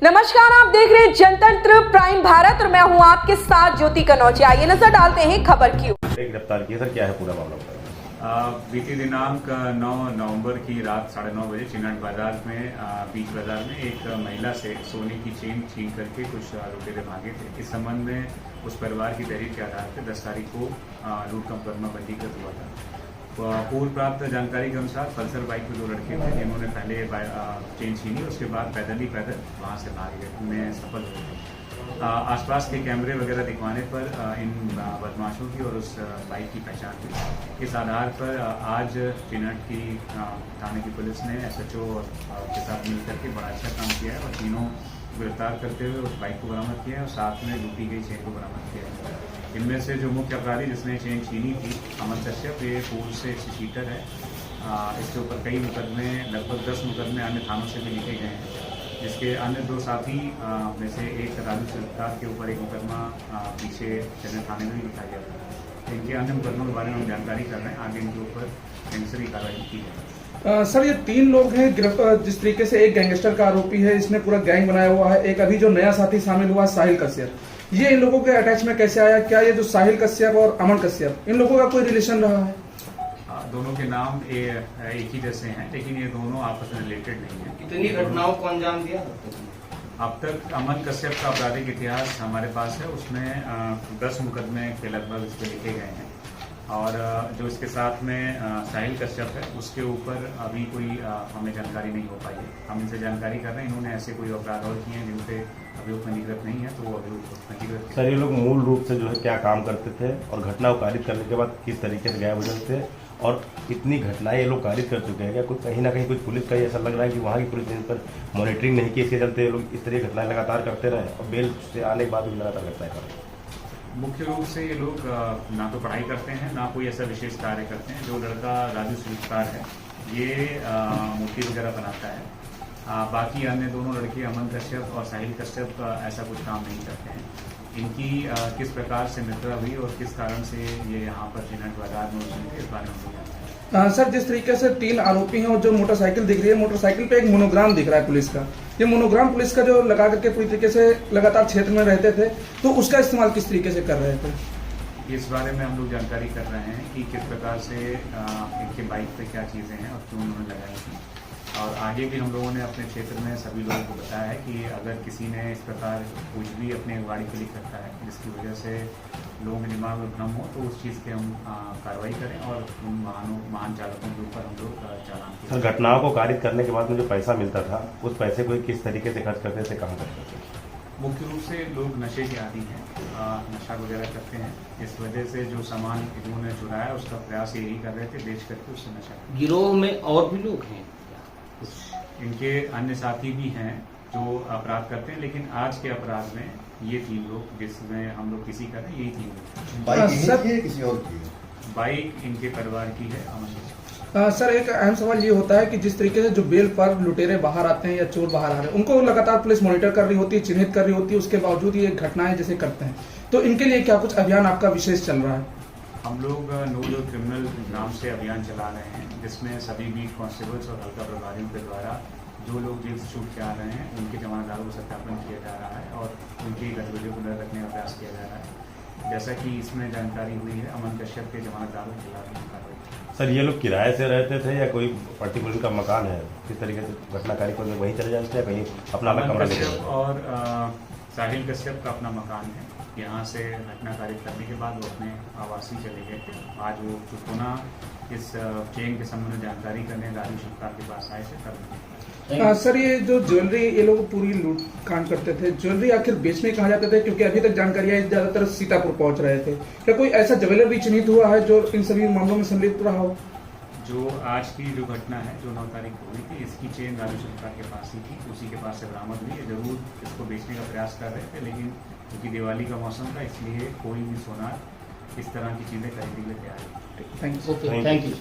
नमस्कार, आप देख रहे हैं जनतंत्र प्राइम भारत और मैं हूं आपके साथ ज्योति कनौजिया। आइए नजर डालते हैं खबर की। गिरफ्तार किया सर, क्या है पूरा मामला बताइए। बीती दिनांक 9 नवंबर की रात 9:30 बजे चिनाट बाजार में बीच बाजार में एक महिला से सोने की चेन छीन करके कुछ लुटेरे भागे थे। इस संबंध में उस परिवार की तहरीर के आधार पर 10 तारीख को लूट का मुकदमा पंजीकृत हुआ था। पूर्व प्राप्त जानकारी के अनुसार पल्सर बाइक पे 2 लड़के थे जिन्होंने पहले चेन छीनी, उसके बाद पैदल वहां से भाग गए, उनमें सफल हुए। आसपास के कैमरे वगैरह दिखवाने पर इन बदमाशों की और उस बाइक की पहचान हुई। इस आधार पर आज चिनाट की थाने की पुलिस ने SHO के साथ मिलकर के बड़ा अच्छा काम किया है और तीनों गिरफ्तार करते हुए उस बाइक को बरामद किया है और साथ में लूटी गई चेन को बरामद किया है। इनमें से जो मुख्य अपराधी जिसने चेन छीनी थी, अमन कश्यप, ये पूर्व से शीटर है। इसके ऊपर कई मुकदमे, लगभग 10 मुकदमे अन्य थानों से भी लिखे गए हैं, जिसके अन्य 2 साथी में से एक राजू सरकार के ऊपर एक मुकदमा पीछे चन्नई थाने में भी लिखा गया था। इनके अन्य मुकदमों के बारे में हम जानकारी कर रहे हैं, आगे इनके ऊपर गैंगस्टरी कार्रवाई की जाएगी। सर, ये 3 लोग हैं जिस तरीके से एक गैंगस्टर का आरोपी है, इसने पूरा गैंग बनाया हुआ है। एक अभी जो नया साथी शामिल हुआ है साहिल कश्यप, ये इन लोगों के अटैच में कैसे आया? क्या ये जो साहिल कश्यप और अमन कश्यप, इन लोगों का कोई रिलेशन रहा है? दोनों के नाम एक ही जैसे हैं, लेकिन ये दोनों आपस में रिलेटेड नहीं है। इतनी घटनाओं को अंजाम दिया अब तक अमन कश्यप का आपराधिक इतिहास हमारे पास है, उसमें 10 मुकदमे के लगभग इस पर लिखे गए हैं और जो इसके साथ में साहिल कश्यप है उसके ऊपर अभी कोई हमें जानकारी नहीं हो पाई है। हम इनसे जानकारी कर रहे हैं, इन्होंने ऐसे कोई अपराध और किए हैं जिन पे अभियोग पंजीकृत नहीं है, तो वो अभियोग पंजीकृत। सर, ये लोग मूल रूप से जो है क्या काम करते थे और घटना को कारित करने के बाद किस तरीके से गायब हो जाते थे, और इतनी घटनाएं ये लोग कारित कर चुके हैं क्या? कुछ कहीं ना कहीं कुछ पुलिस का ऐसा लग रहा है कि वहाँ की पुलिस ने इन पर मॉनिटरिंग नहीं की, इसके चलते ये लोग इस तरह की घटनाएं लगातार करते रहे और बेल से आने के बाद भी लगातार घटनाएं कर रहे हैं। मुख्य रूप से ये लोग ना तो पढ़ाई करते हैं, ना कोई ऐसा विशेष कार्य करते हैं। जो लड़का राजू सुरकार है, ये मूर्ति वगैरह बनाता है। बाकी अन्य दोनों लड़के अमन कश्यप और साहिल कश्यप ऐसा कुछ काम नहीं करते हैं। इनकी किस प्रकार से मित्रता हुई और किस कारण से ये यहाँ पर चिनाट बाजार में उतरे, इस बारे में सर, जिस तरीके से 3 आरोपी हैं और जो मोटरसाइकिल दिख रही है, मोटरसाइकिल पे एक मोनोग्राम दिख रहा है पुलिस का। ये मोनोग्राम पुलिस का जो लगा करके पूरी तरीके से लगातार क्षेत्र में रहते थे, तो उसका इस्तेमाल किस तरीके से कर रहे थे? इस बारे में हम लोग जानकारी कर रहे हैं कि किस प्रकार से इनके बाइक पे क्या चीज़ें हैं और क्यों उन्होंने लगाई थी। और आगे भी हम लोगों ने अपने क्षेत्र में सभी लोगों को बताया है कि अगर किसी ने इस प्रकार कुछ भी अपने गाड़ी पे लिख रखा है जिसकी वजह से लोगों के दिमाग में भ्रम हो, तो उस चीज़ के हम कार्रवाई करें और उन वाहन चालकों के ऊपर हम लोग चालान करें। सर, घटनाओं को कारित करने के बाद में जो पैसा मिलता था, उस पैसे को किस तरीके से खर्च करते थे, कहाँ करते थे? मुख्य रूप से लोग नशे के आदी हैं, नशा वगैरह करते हैं। इस वजह से जो सामान इन्होंने चुराया उसका प्रयास यही कर रहे थे, बेच करके उससे नशा। गिरोह में और भी लोग हैं? इनके अन्य साथी भी हैं जो अपराध करते हैं, लेकिन आज के अपराध में ये 3 लोग, जिसमें हम लोग किसी का यही 3 लोग। बाइक इन्हीं की है किसी और की? बाइक इनके परिवार की है, अमन। सर, एक अहम सवाल ये होता है कि जिस तरीके से जो बेल पर लुटेरे बाहर आते हैं या चोर बाहर आ रहे हैं, उनको लगातार पुलिस मॉनिटर कर रही होती है, चिन्हित कर रही होती है, उसके बावजूद ये घटनाएं जैसे करते हैं, तो इनके लिए क्या कुछ अभियान आपका विशेष चल रहा है? हम लोग नो जो क्रिमिनल नाम से अभियान चला रहे हैं, जिसमें सभी बीट कांस्टेबल्स और हल्का प्रभारियों के द्वारा जो लोग जेल से छूट के आ रहे हैं उनके जमानतदारों को सत्यापन किया जा रहा है और उनकी गतिविधियों को नजर रखने का प्रयास किया जा रहा है। जैसा कि इसमें जानकारी हुई है, अमन कश्यप के जमानतदारों के खिलाफ कार्रवाई। सर, ये लोग किराए से रहते थे या कोई पर्टिकुलर का मकान है? किस तरीके से घटनाकारी को वहीं चले जाते हैं, कहीं अपना अलग कमरा लेते हैं? और साहिल कश्यप का अपना मकान है। यहाँ से घटना कारित करने के बाद वो अपने आवास ही चले गए थे। आज वो पुनः इस चेन के संबंध में जानकारी करने राजू सरकार के पास आए थे तब। सर, ये जो ज्वेलरी ये लोग पूरी लूट कांड करते थे, ज्वेलरी आखिर बेचने कहाँ जाते थे? क्योंकि अभी तक जानकारी है ज्यादातर सीतापुर पहुंच रहे थे। क्या कोई ऐसा ज्वेलर भी चिन्हित हुआ है जो इन सभी मामलों में संलिप्त रहा हो? जो आज की जो घटना है, जो 9 तारीख को हुई थी, इसकी चेन राजू सरकार के पास ही थी, उसी के पास से बरामद हुई है। जरूर इसको बेचने का प्रयास कर रहे थे, लेकिन क्योंकि दिवाली का मौसम था, इसलिए कोई भी सोनार इस तरह की चीजें खरीदने के लिए तैयार है। Thank you. Thank you.